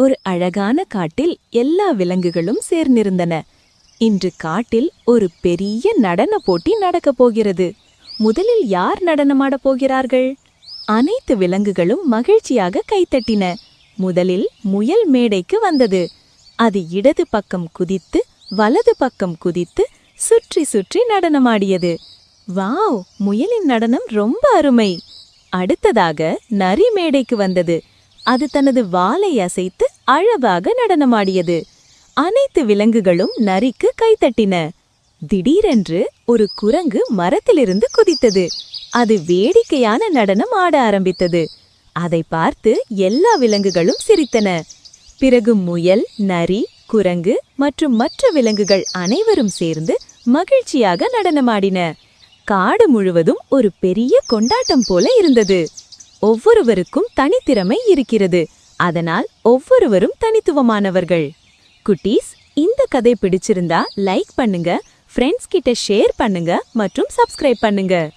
ஒரு அழகான காட்டில் எல்லா விலங்குகளும் சேர்ந்திருந்தன. இன்று காட்டில் ஒரு பெரிய நடன போட்டி நடக்கப் போகிறது. முதலில் யார் நடனமாடப் போகிறார்கள்? அனைத்து விலங்குகளும் மகிழ்ச்சியாக கைத்தட்டின. முதலில் முயல் மேடைக்கு வந்தது. அது இடது பக்கம் குதித்து வலது பக்கம் குதித்து சுற்றி சுற்றி நடனமாடியது. வாவ், முயலின் நடனம் ரொம்ப அருமை. அடுத்ததாக நரி மேடைக்கு வந்தது. அது தனது வாலை அசைத்து அழகாக நடனமாடியது. அனைத்து விலங்குகளும் நரிக்கு கைத்தட்டின. திடீரென்று ஒரு குரங்கு மரத்திலிருந்து குதித்தது. அது வேடிக்கையான நடனம் ஆட ஆரம்பித்தது. அதை பார்த்து எல்லா விலங்குகளும் சிரித்தன. பிறகு முயல், நரி, குரங்கு மற்றும் மற்ற விலங்குகள் அனைவரும் சேர்ந்து மகிழ்ச்சியாக நடனமாடின. காடு முழுவதும் ஒரு பெரிய கொண்டாட்டம் போல இருந்தது. ஒவ்வொருவருக்கும் தனித்திறமை இருக்கிறது. அதனால் ஒவ்வொருவரும் தனித்துவமானவர்கள். குட்டீஸ், இந்த கதை பிடிச்சிருந்தா லைக் பண்ணுங்க, ஃப்ரெண்ட்ஸ் கிட்ட ஷேர் பண்ணுங்க மற்றும் சப்ஸ்கிரைப் பண்ணுங்க.